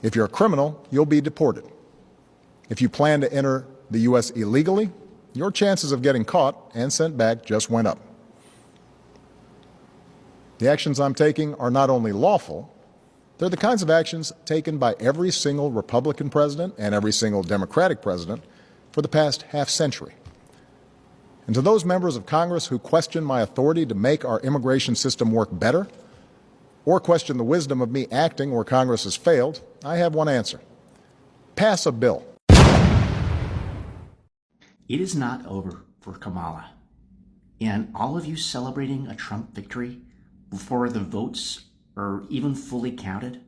If you're a criminal, you'll be deported. If you plan to enter the U.S. illegally, your chances of getting caught and sent back just went up. The actions I'm taking are not only lawful, they're the kinds of actions taken by every single Republican president and every single Democratic president for the past half-century. And to those members of Congress who question my authority to make our immigration system work better, or question the wisdom of me acting where Congress has failed, I have one answer. Pass a bill. It is not over for Kamala. And all of you celebrating a Trump victory before the votes are even fully counted,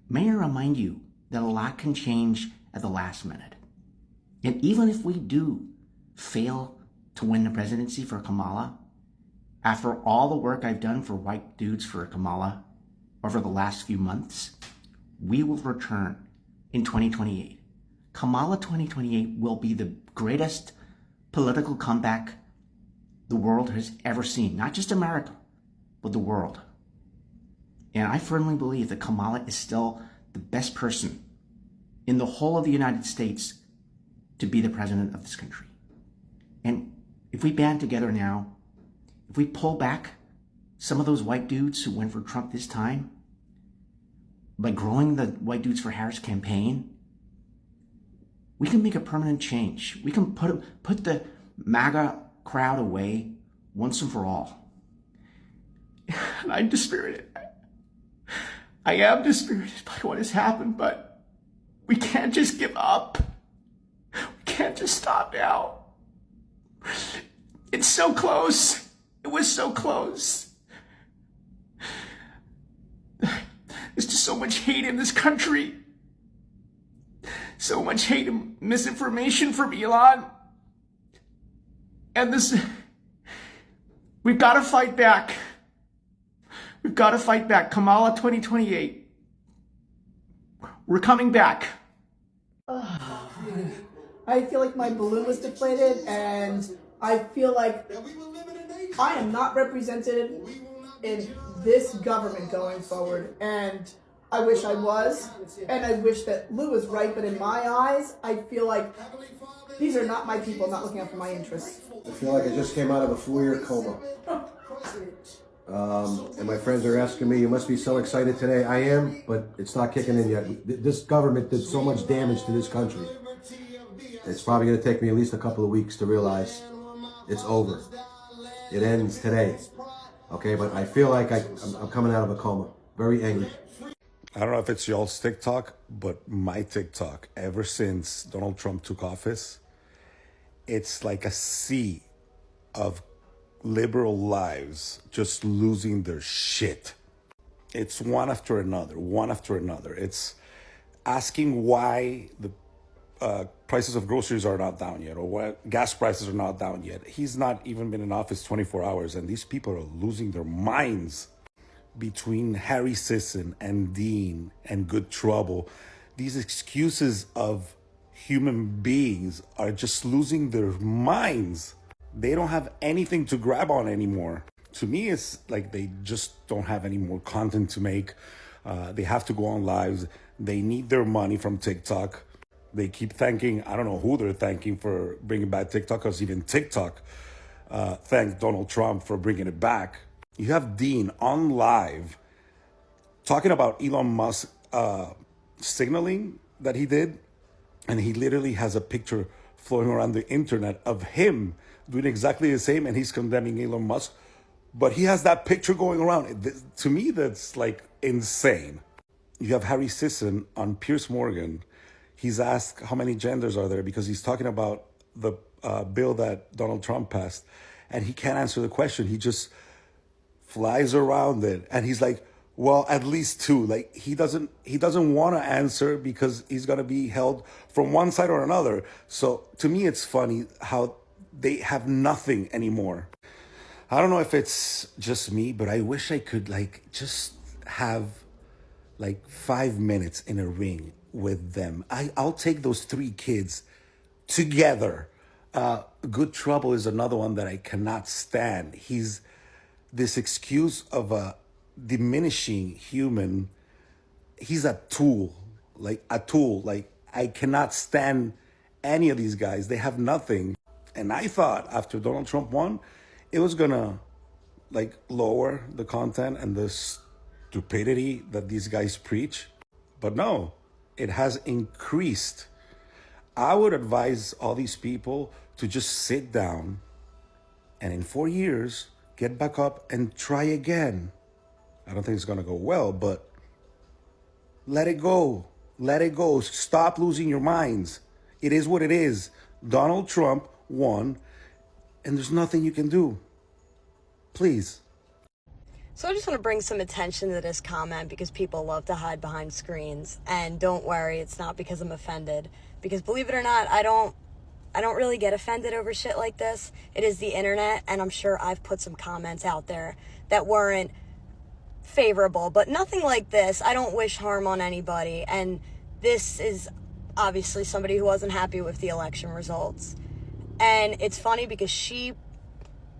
may I remind you that a lot can change at the last minute. And even if we do fail to win the presidency for Kamala, after all the work I've done for white dudes for Kamala over the last few months, we will return in 2028. Kamala 2028 will be the greatest political comeback the world has ever seen. Not just America, but the world. And I firmly believe that Kamala is still the best person in the whole of the United States to be the president of this country. And if we band together now, if we pull back some of those white dudes who went for Trump this time, by growing the White Dudes for Harris campaign, we can make a permanent change. We can put the MAGA crowd away once and for all. And I'm dispirited. I am dispirited by what has happened, but we can't just give up. We can't just stop now. It's so close. It was so close. There's just so much hate in this country. So much hate and misinformation from Elon. And we've got to fight back. We've got to fight back. Kamala 2028. We're coming back. I feel like my balloon was deflated, and I feel like I am not represented in this government going forward, and I wish I was, and I wish that Lou was right, but in my eyes, I feel like these are not my people, not looking out for my interests. I feel like I just came out of a 4-year coma. And my friends are asking me, you must be so excited today. I am, but it's not kicking in yet. This government did so much damage to this country. It's probably going to take me at least a couple of weeks to realize it's over. It ends today. Okay, but I feel like I'm coming out of a coma. Very angry. I don't know if it's y'all's TikTok, but my TikTok, ever since Donald Trump took office, it's like a sea of liberal lives just losing their shit. It's one after another, one after another. It's asking why the prices of groceries are not down yet, or why gas prices are not down yet. He's not even been in office 24 hours, and these people are losing their minds. Between Harry Sisson and Dean and Good Trouble, these excuses of human beings are just losing their minds. They don't have anything to grab on anymore. To me, it's like they just don't have any more content to make. They have to go on lives. They need their money from TikTok. They keep thanking, I don't know who they're thanking for bringing back TikTok, because even TikTok thanked Donald Trump for bringing it back. You have Dean on live talking about Elon Musk signaling that he did, and he literally has a picture floating around the internet of him doing exactly the same, and he's condemning Elon Musk, but he has that picture going around. To me, that's like insane. You have Harry Sisson on Piers Morgan. He's asked how many genders are there, because he's talking about the bill that Donald Trump passed, and he can't answer the question. He just flies around it, and he's like, well, at least 2. Like he doesn't want to answer because he's going to be held from one side or another. So to me, it's funny how they have nothing anymore. I don't know if it's just me, but I wish I could like just have like 5 minutes in a ring with them. I'll take those 3 kids together. Good Trouble is another one that I cannot stand. He's this excuse of a diminishing human. He's a tool like a tool. Like, I cannot stand any of these guys. They have nothing. And I thought after Donald Trump won, it was gonna like lower the content and the stupidity that these guys preach. But no, it has increased. I would advise all these people to just sit down and in 4 years, get back up and try again. I don't think it's gonna go well, but let it go. Let it go. Stop losing your minds. It is what it is. Donald Trump won, and there's nothing you can do. Please. So I just want to bring some attention to this comment because people love to hide behind screens. And don't worry, it's not because I'm offended. Because believe it or not, I don't really get offended over shit like this. It is the internet, and I'm sure I've put some comments out there that weren't favorable, but nothing like this. I don't wish harm on anybody, and this is obviously somebody who wasn't happy with the election results. And it's funny because she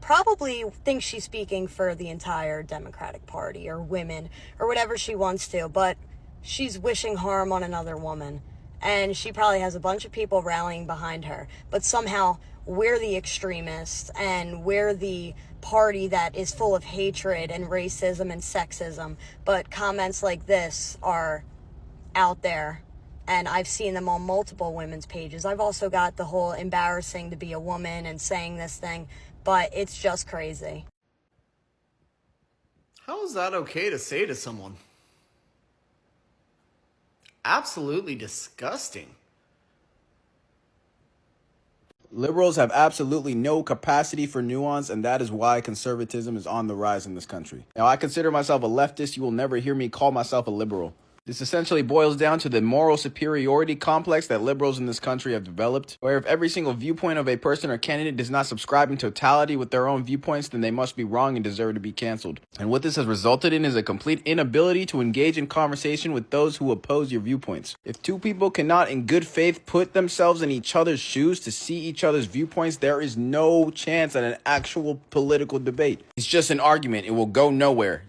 probably thinks she's speaking for the entire Democratic Party or women or whatever she wants to, but she's wishing harm on another woman. And she probably has a bunch of people rallying behind her. But somehow we're the extremists and we're the party that is full of hatred and racism and sexism. But comments like this are out there. And I've seen them on multiple women's pages. I've also got the whole embarrassing to be a woman and saying this thing. But it's just crazy. How is that okay to say to someone? Absolutely disgusting. Liberals have absolutely no capacity for nuance, and that is why conservatism is on the rise in this country. Now, I consider myself a leftist. You will never hear me call myself a liberal. This essentially boils down to the moral superiority complex that liberals in this country have developed, where if every single viewpoint of a person or candidate does not subscribe in totality with their own viewpoints, then they must be wrong and deserve to be canceled. And what this has resulted in is a complete inability to engage in conversation with those who oppose your viewpoints. If two people cannot in good faith put themselves in each other's shoes to see each other's viewpoints, there is no chance at an actual political debate. It's just an argument. It will go nowhere.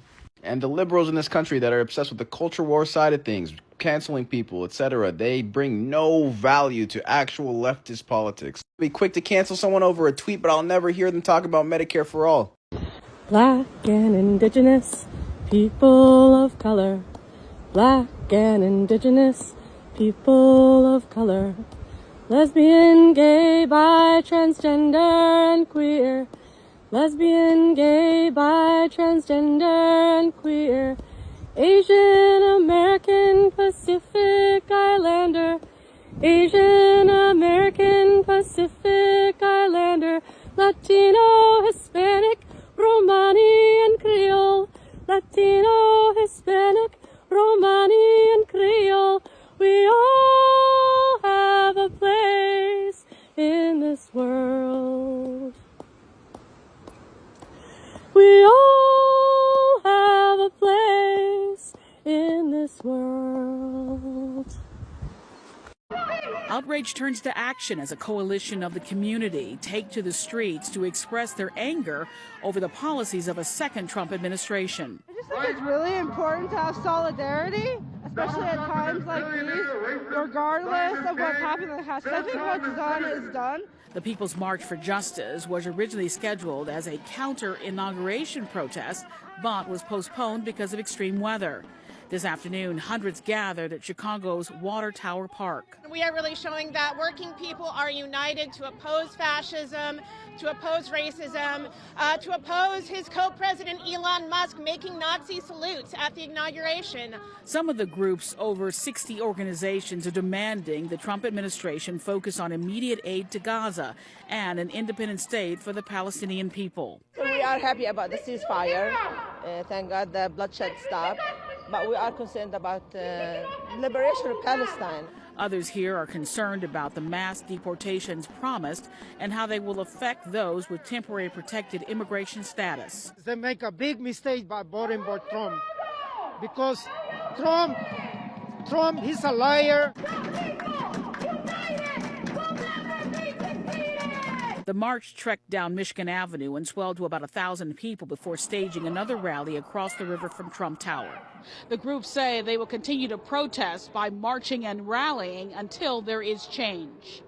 And the liberals in this country that are obsessed with the culture war side of things, canceling people, etc., they bring no value to actual leftist politics. Be quick to cancel someone over a tweet, but I'll never hear them talk about Medicare for all. Black and indigenous people of color. Black and indigenous people of color. Lesbian, gay, bi, transgender, and queer. Lesbian, gay, bi, transgender, and queer. Asian American Pacific Islander. Asian American Pacific Islander. Latino, Hispanic, Romani, and Creole. Latino, Hispanic, Romani, and Creole. We all have a place in this world. We all have a place in this world. Outrage turns to action as a coalition of the community take to the streets to express their anger over the policies of a second Trump administration. I just think it's really important to have solidarity, especially at times like these, regardless of what's happening in the house. I think what's done is done. The People's March for Justice was originally scheduled as a counter-inauguration protest, but was postponed because of extreme weather. This afternoon, hundreds gathered at Chicago's Water Tower Park. We are really showing that working people are united to oppose fascism, to oppose racism, to oppose his co-president Elon Musk making Nazi salutes at the inauguration. Some of the group's over 60 organizations are demanding the Trump administration focus on immediate aid to Gaza and an independent state for the Palestinian people. So we are happy about the ceasefire. Thank God the bloodshed stopped. But we are concerned about liberation of Palestine. Others here are concerned about the mass deportations promised and how they will affect those with temporary protected immigration status. They make a big mistake by voting for Trump because Trump, he's a liar. The march trekked down Michigan Avenue and swelled to about 1,000 people before staging another rally across the river from Trump Tower. The group say they will continue to protest by marching and rallying until there is change.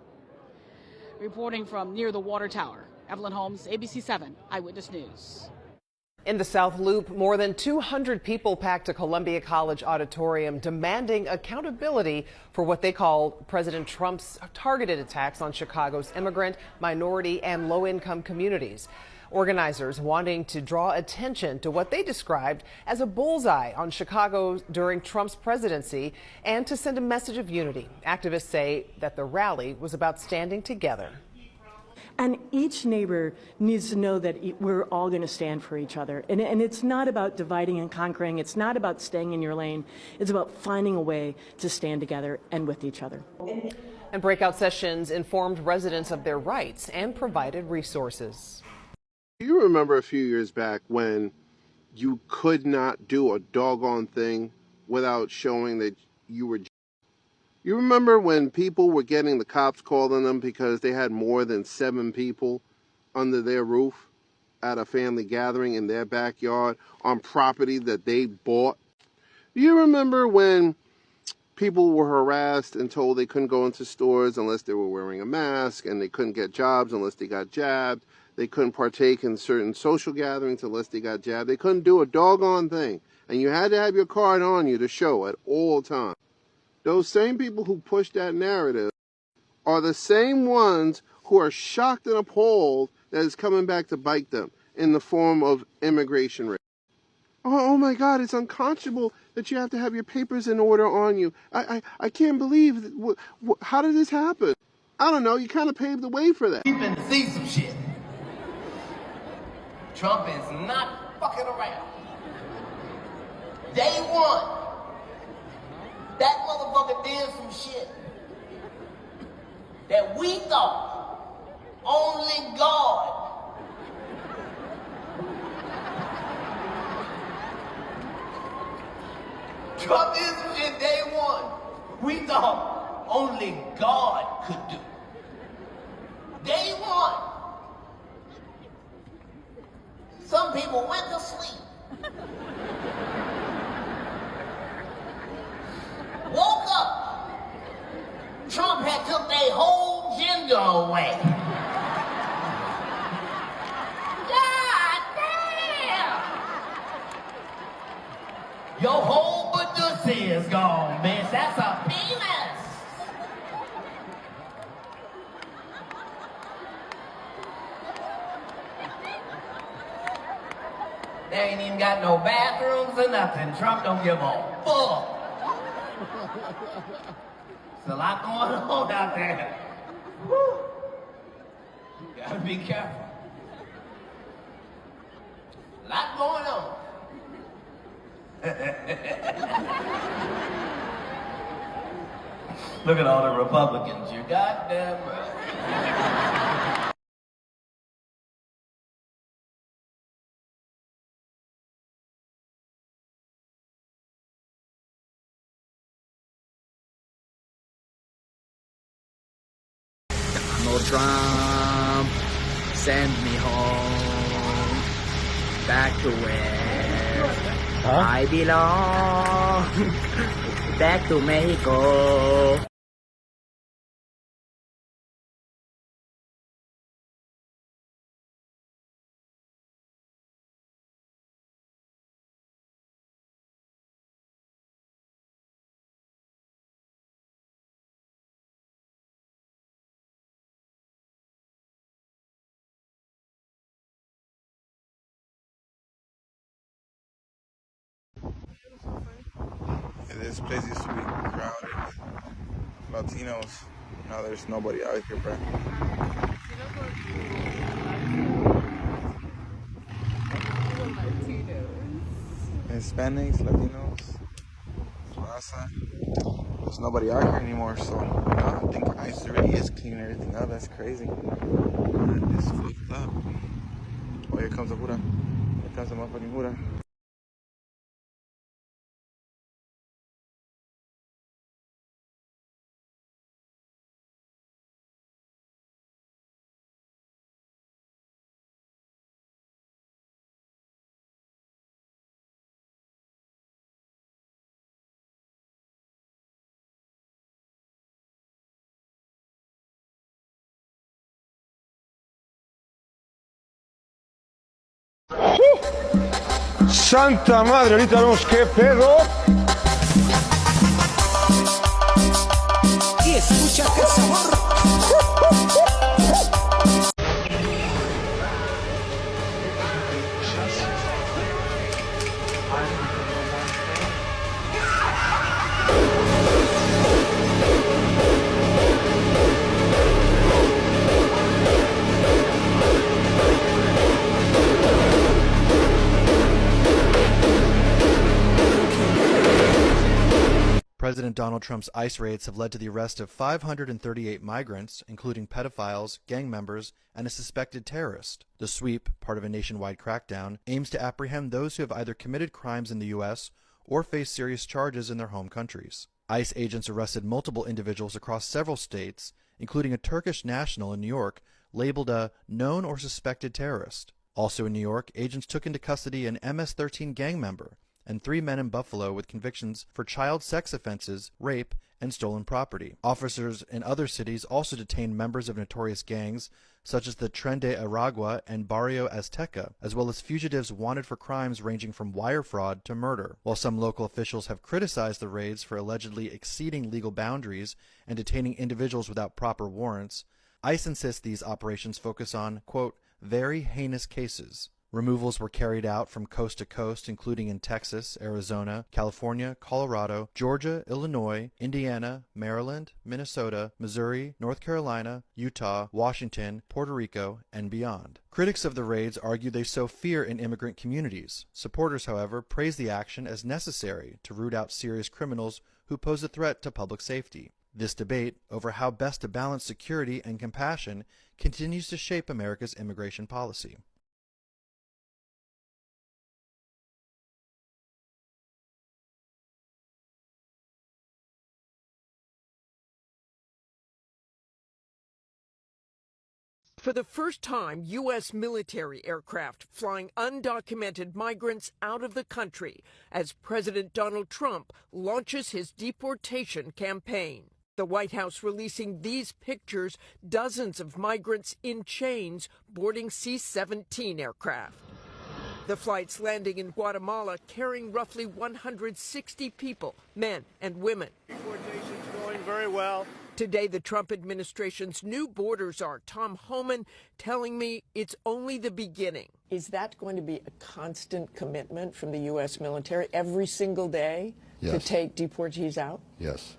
Reporting from near the water tower, Evelyn Holmes, ABC 7 Eyewitness News. In the South Loop, more than 200 people packed a Columbia College auditorium demanding accountability for what they call President Trump's targeted attacks on Chicago's immigrant, minority, and low-income communities. Organizers wanting to draw attention to what they described as a bullseye on Chicago during Trump's presidency and to send a message of unity. Activists say that the rally was about standing together. And each neighbor needs to know that we're all going to stand for each other. And it's not about dividing and conquering. It's not about staying in your lane. It's about finding a way to stand together and with each other. And breakout sessions informed residents of their rights and provided resources. You remember a few years back when you could not do a doggone thing without showing that you were. You remember when people were getting the cops called on them because they had more than 7 people under their roof at a family gathering in their backyard on property that they bought? You remember when people were harassed and told they couldn't go into stores unless they were wearing a mask, and they couldn't get jobs unless they got jabbed? They couldn't partake in certain social gatherings unless they got jabbed. They couldn't do a doggone thing. And you had to have your card on you to show at all times. Those same people who push that narrative are the same ones who are shocked and appalled that it's coming back to bite them in the form of immigration rates. Oh my God, it's unconscionable that you have to have your papers in order on you. I can't believe, how did this happen? I don't know, you kind of paved the way for that. We've been to see some shit. Trump is not fucking around. Day one, that motherfucker did some shit that we thought only God Trump did some shit day one we thought only God could do. Day one. Some people went to sleep. Woke up. Trump had took their whole gender away. God damn! Your whole badussy is gone, bitch. That's a penis. They ain't even got no bathrooms or nothing. Trump don't give a fuck. There's a lot going on out there. Woo. You gotta be careful. A lot going on. Look at all the Republicans. You're goddamn right. Donald Trump, send me home, back to where I belong, back to Mexico. This place used to be crowded with Latinos. Now there's nobody out here, bro. Hispanics, Latinos, Raza. There's nobody out here anymore, so I think ICE really is cleaning everything up. That's crazy. It's fucked up. Oh, here comes the Buddha. Here comes the motherfucking Buddha. Santa madre, ahorita vemos qué pedo. Y escucha qué sabor. President Donald Trump's ICE raids have led to the arrest of 538 migrants, including pedophiles, gang members, and a suspected terrorist. The sweep, part of a nationwide crackdown, aims to apprehend those who have either committed crimes in the U.S. or face serious charges in their home countries. ICE agents arrested multiple individuals across several states, including a Turkish national in New York labeled a known or suspected terrorist. Also in New York, agents took into custody an MS-13 gang member and 3 men in Buffalo with convictions for child sex offenses, rape, and stolen property. Officers in other cities also detained members of notorious gangs such as the Tren de Aragua and Barrio Azteca, as well as fugitives wanted for crimes ranging from wire fraud to murder. While some local officials have criticized the raids for allegedly exceeding legal boundaries and detaining individuals without proper warrants, ICE insists these operations focus on, quote, very heinous cases. Removals were carried out from coast to coast, including in Texas, Arizona, California, Colorado, Georgia, Illinois, Indiana, Maryland, Minnesota, Missouri, North Carolina, Utah, Washington, Puerto Rico, and beyond. Critics of the raids argue they sow fear in immigrant communities. Supporters, however, praise the action as necessary to root out serious criminals who pose a threat to public safety. This debate over how best to balance security and compassion continues to shape America's immigration policy. For the first time, U.S. military aircraft flying undocumented migrants out of the country as President Donald Trump launches his deportation campaign. The White House releasing these pictures, dozens of migrants in chains boarding C-17 aircraft. The flights landing in Guatemala carrying roughly 160 people, men and women. Deportations going very well. Today, the Trump administration's new border czar, Tom Homan, telling me it's only the beginning. Is that going to be a constant commitment from the U.S. military every single day to take deportees out? Yes.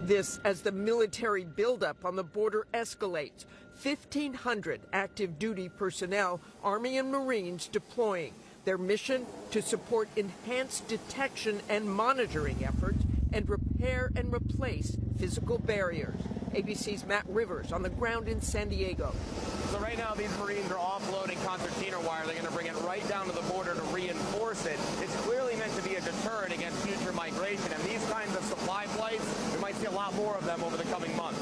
This as the military buildup on the border escalates. 1,500 active duty personnel, Army and Marines deploying. Their mission to support enhanced detection and monitoring efforts and repair and replace physical barriers. ABC's Matt Rivers on the ground in San Diego. So right now these Marines are offloading concertina wire. They're going to bring it right down to the border to reinforce it. It's clearly meant to be a deterrent against future migration, and these kinds of supply flights, we might see a lot more of them over the coming months.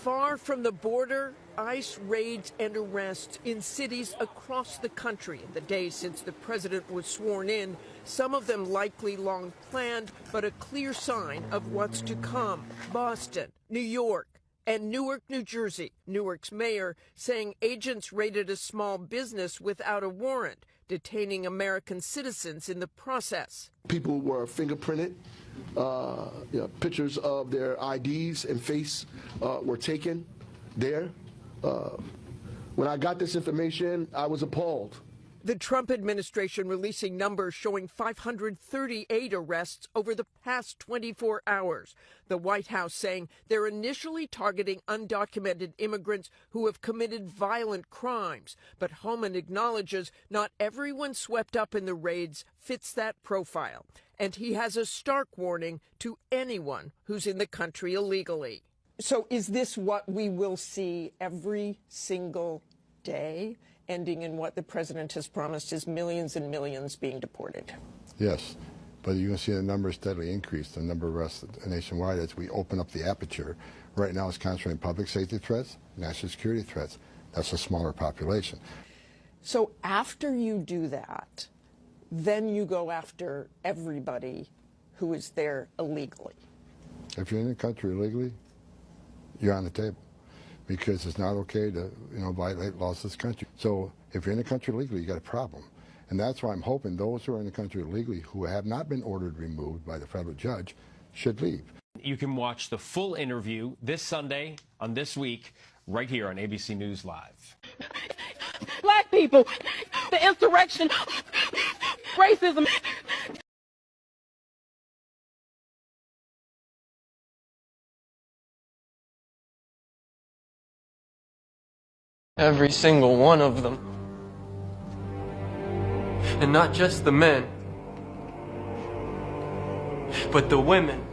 Far from the border, ICE raids and arrests in cities across the country in the days since the president was sworn in, some of them likely long planned, but a clear sign of what's to come. Boston, New York, and Newark, New Jersey. Newark's mayor saying agents raided a small business without a warrant, detaining American citizens in the process. People were fingerprinted. Pictures of their IDs and face were taken there. When I got this information, I was appalled. The Trump administration releasing numbers showing 538 arrests over the past 24 hours. The White House saying they're initially targeting undocumented immigrants who have committed violent crimes. But Homan acknowledges not everyone swept up in the raids fits that profile. And he has a stark warning to anyone who's in the country illegally. So is this what we will see every single day? Ending in what the president has promised is millions and millions being deported. Yes, but you're going to see the numbers steadily increase, the number of arrests nationwide as we open up the aperture. Right now it's concentrating public safety threats, national security threats. That's a smaller population. So after you do that, then you go after everybody who is there illegally. If you're in the country illegally, you're on the table. Because it's not okay to, violate laws of this country. So if you're in the country legally, you got a problem. And that's why I'm hoping those who are in the country illegally who have not been ordered removed by the federal judge should leave. You can watch the full interview this Sunday on This Week right here on ABC News Live. Black people, the insurrection, racism. Every single one of them. And not just the men, but the women.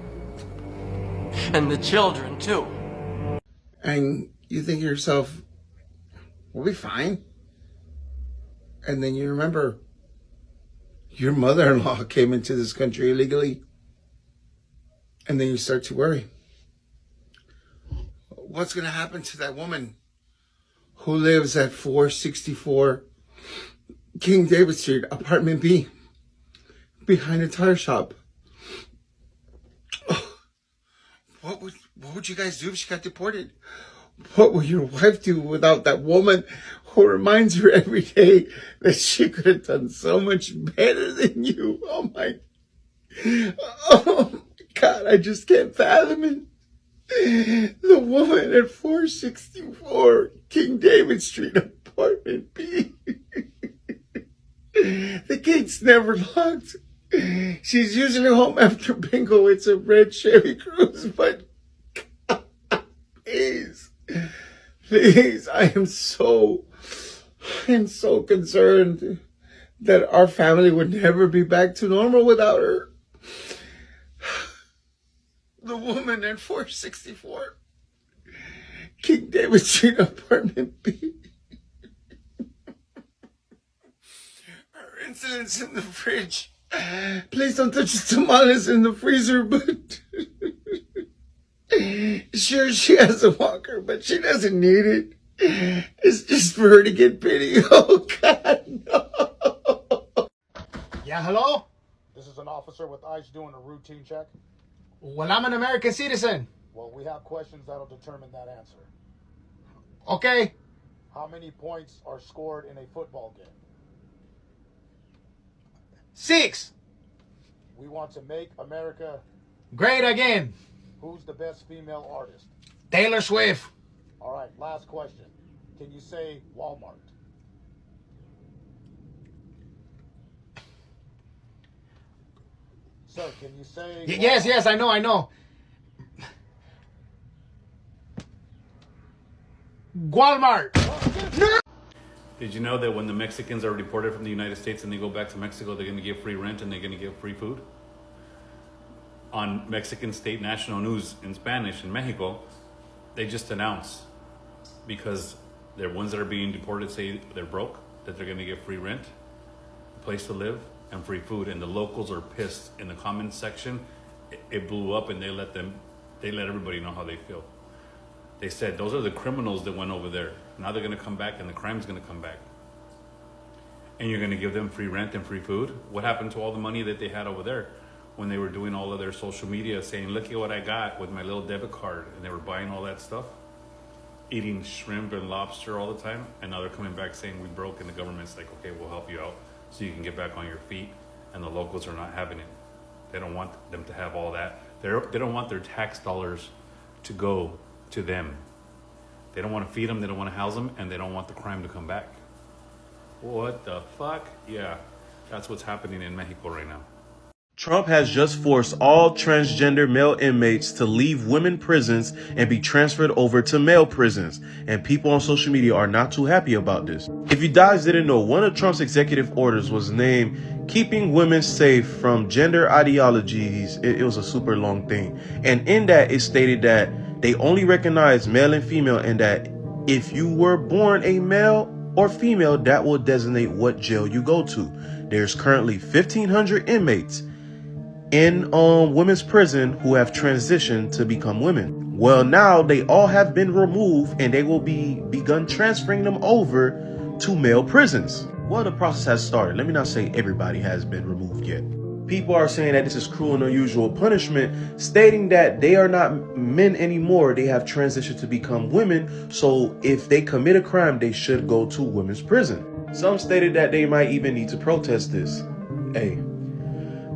And the children, too. And you think to yourself, we'll be fine. And then you remember your mother-in-law came into this country illegally. And then you start to worry. What's going to happen to that woman who lives at 464 King David Street, apartment B, behind a tire shop? What would you guys do if she got deported? What will your wife do without that woman who reminds her every day that she could have done so much better than you? Oh my God, I just can't fathom it. The woman at 464 King David Street, apartment B. The gate's never locked. She's usually home after bingo. It's a red Chevy Cruze, but please, I am so concerned that our family would never be back to normal without her. The woman at 464 King David Street, apartment B. Her incidents in the fridge. Please don't touch the tamales in the freezer, but sure, she has a walker, but she doesn't need it. It's just for her to get pity. Oh, God, no. Yeah, hello? This is an officer with ICE doing a routine check. Well, I'm an American citizen. Well, we have questions that'll determine that answer. Okay. How many points are scored in a football game? 6. We want to make America great again. Who's the best female artist? Taylor Swift. All right, last question. Can you say Walmart? Sir, can you say... Yes, I know. Walmart. Did you know that when the Mexicans are deported from the United States and they go back to Mexico, they're going to get free rent and they're going to get free food? On Mexican state national news in Spanish in Mexico, they just announced, because the ones that are being deported say they're broke, that they're going to get free rent, a place to live, and free food. And the locals are pissed. In the comments section, it blew up, and they let everybody know how they feel. They said, those are the criminals that went over there. Now they're going to come back, and the crime's going to come back. And you're going to give them free rent and free food? What happened to all the money that they had over there when they were doing all of their social media, saying, look at what I got with my little debit card, and they were buying all that stuff, eating shrimp and lobster all the time, and now they're coming back saying we broke, and the government's like, okay, we'll help you out so you can get back on your feet. And the locals are not having it. They don't want them to have all that. They don't want their tax dollars to go to them. They don't want to feed them, they don't want to house them, and they don't want the crime to come back. What the fuck? Yeah, that's what's happening in Mexico right now. Trump has just forced all transgender male inmates to leave women prisons and be transferred over to male prisons. And people on social media are not too happy about this. If you guys didn't know, one of Trump's executive orders was named Keeping Women Safe from Gender Ideologies. It was a super long thing. And in that, it stated that they only recognize male and female, and that if you were born a male or female, that will designate what jail you go to. There's currently 1,500 inmates in women's prison who have transitioned to become women. Well, now they all have been removed, and they will be begun transferring them over to male prisons. Well, the process has started. Let me not say everybody has been removed yet. People are saying that this is cruel and unusual punishment, stating that they are not men anymore. They have transitioned to become women. So if they commit a crime, they should go to women's prison. Some stated that they might even need to protest this. Hey,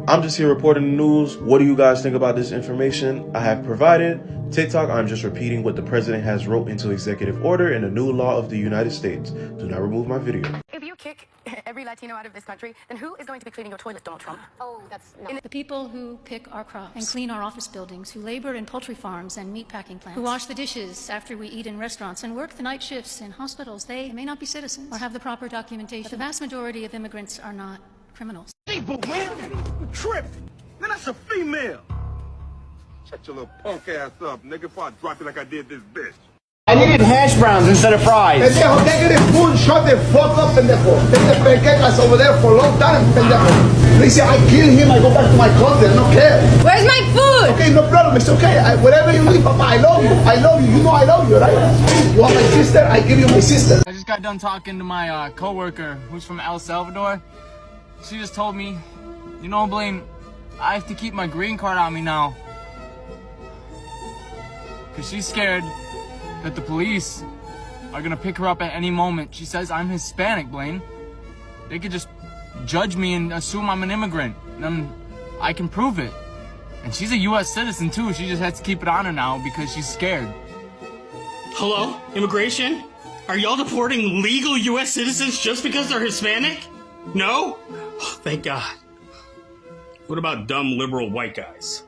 I'm just here reporting the news. What do you guys think about this information I have provided? TikTok, I'm just repeating what the president has wrote into executive order in the new law of the United States. Do not remove my video. If you kick every Latino out of this country, then who is going to be cleaning your toilet, Donald Trump? Oh, that's not. The people who pick our crops and clean our office buildings, who labor in poultry farms and meatpacking plants, who wash the dishes after we eat in restaurants and work the night shifts in hospitals, they may not be citizens or have the proper documentation. But the vast majority of immigrants are not criminals. People, man, you tripping. Man, that's a female. Shut your little punk ass up, nigga, before I drop you like I did this bitch. I needed hash browns instead of fries. Pendejo, take it food, shut the fuck up, pendejo. Take the panquecas over there for a long time, pendejo. They say I kill him, I go back to my country, I don't care. Where's my food? Okay, no problem, it's okay. Whatever you need, Papa, I love you. I love you, you know I love you, right? You want my sister, I give you my sister. I just got done talking to my coworker who's from El Salvador. She just told me, you know, Blaine, I have to keep my green card on me now. Because she's scared that the police are gonna pick her up at any moment. She says I'm Hispanic, Blaine. They could just judge me and assume I'm an immigrant. And I can prove it. And she's a U.S. citizen too. She just has to keep it on her now because she's scared. Hello? Immigration? Are y'all deporting legal U.S. citizens just because they're Hispanic? No? Oh, thank God. What about dumb liberal white guys?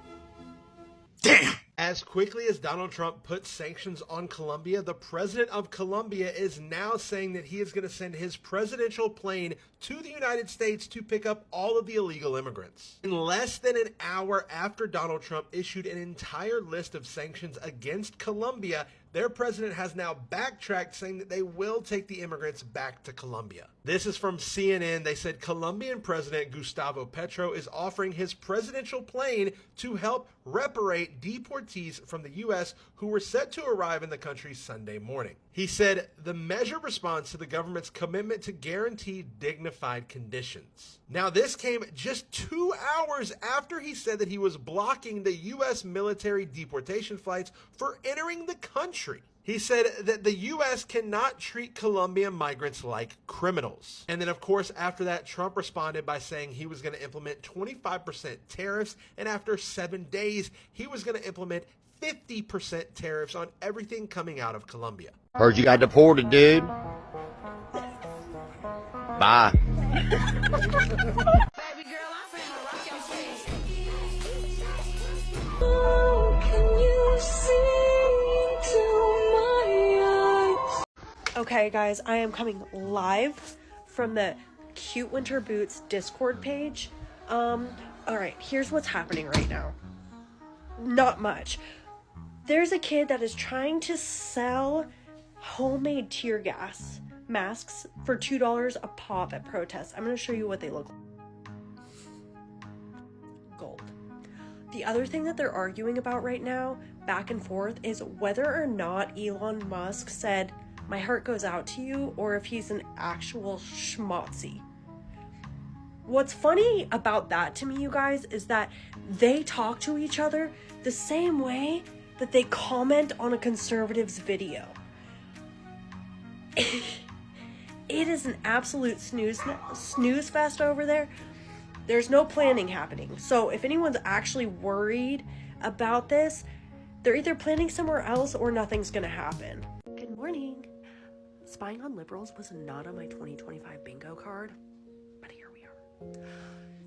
Damn! As quickly as Donald Trump put sanctions on Colombia, the president of Colombia is now saying that he is going to send his presidential plane to the United States to pick up all of the illegal immigrants. In less than an hour after Donald Trump issued an entire list of sanctions against Colombia, their president has now backtracked, saying that they will take the immigrants back to Colombia. This is from CNN. They said Colombian President Gustavo Petro is offering his presidential plane to help reparate deportees from the U.S. who were set to arrive in the country Sunday morning. He said the measure responds to the government's commitment to guarantee dignified conditions. Now, this came just 2 hours after he said that he was blocking the U.S. military deportation flights for entering the country. He said that the U.S. cannot treat Colombian migrants like criminals. And then, of course, after that, Trump responded by saying he was going to implement 25% tariffs, and after 7 days, he was going to implement 50% tariffs on everything coming out of Colombia. Heard you got deported, dude. Bye. Okay, guys, I am coming live from the Cute Winter Boots Discord page. Alright, here's what's happening right now. Not much. There's a kid that is trying to sell homemade tear gas masks for $2 a pop at protests. I'm going to show you what they look like. Gold. The other thing that they're arguing about right now, back and forth, is whether or not Elon Musk said, "My heart goes out to you," or if he's an actual schmotzy. What's funny about that to me, you guys, is that they talk to each other the same way that they comment on a conservative's video. It is an absolute snooze fest over there. There's no planning happening. So if anyone's actually worried about this, they're either planning somewhere else or nothing's gonna happen. Good morning. Spying on liberals was not on my 2025 bingo card, but here we are.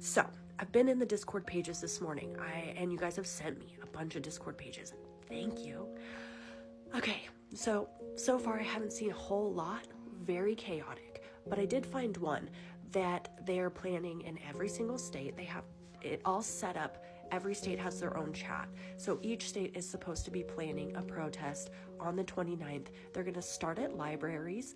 So I've been in the Discord pages this morning, and you guys have sent me a bunch of Discord pages. Thank you. Okay, so far I haven't seen a whole lot. Very chaotic, but I did find one that they're planning in every single state. They have it all set up. Every state has their own chat. So each state is supposed to be planning a protest on the 29th. They're going to start at libraries.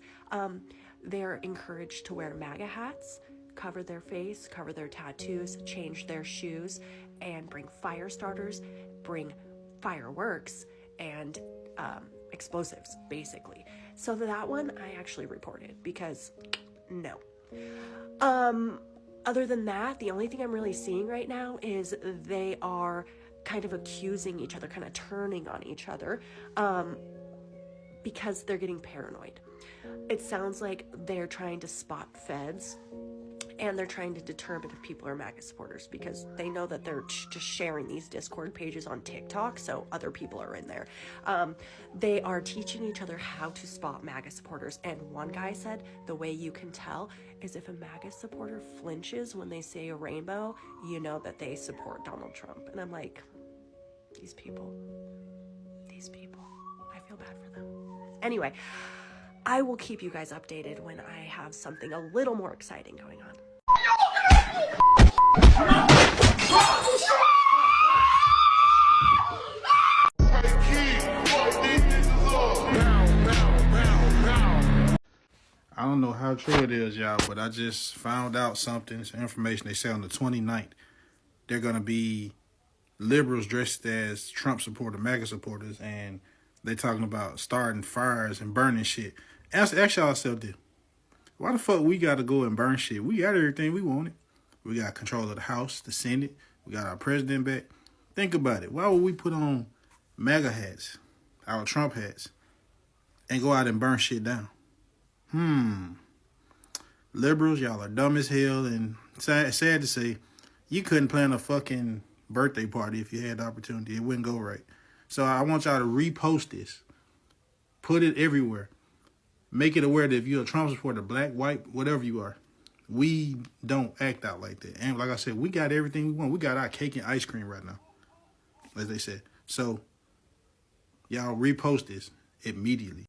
They're encouraged to wear MAGA hats, cover their face, cover their tattoos, change their shoes, and bring fire starters, bring fireworks, and explosives, basically. So that one I actually reported because no. Other than that, the only thing I'm really seeing right now is they are kind of accusing each other, kind of turning on each other, because they're getting paranoid. It sounds like they're trying to spot feds, and they're trying to determine if people are MAGA supporters, because they know that they're just sharing these Discord pages on TikTok, so other people are in there. They are teaching each other how to spot MAGA supporters, and one guy said the way you can tell is if a MAGA supporter flinches when they say a rainbow, you know that they support Donald Trump. And I'm like, these people, I feel bad for them. Anyway, I will keep you guys updated when I have something a little more exciting going on. I don't know how true it is, y'all, but I just found out something, some information. They say on the 29th, they're going to be liberals dressed as Trump supporters, MAGA supporters, and they talking about starting fires and burning shit. Ask yourself this. Why the fuck we got to go and burn shit? We got everything we wanted. We got control of the House, the Senate. We got our president back. Think about it. Why would we put on MAGA hats, our Trump hats, and go out and burn shit down? Liberals, y'all are dumb as hell, and sad to say, you couldn't plan a fucking birthday party if you had the opportunity. It wouldn't go right. So I want y'all to repost this. Put it everywhere. Make it aware that if you're a Trump supporter, black, white, whatever you are, we don't act out like that. And like I said, we got everything we want. We got our cake and ice cream right now, as they said. So y'all repost this immediately.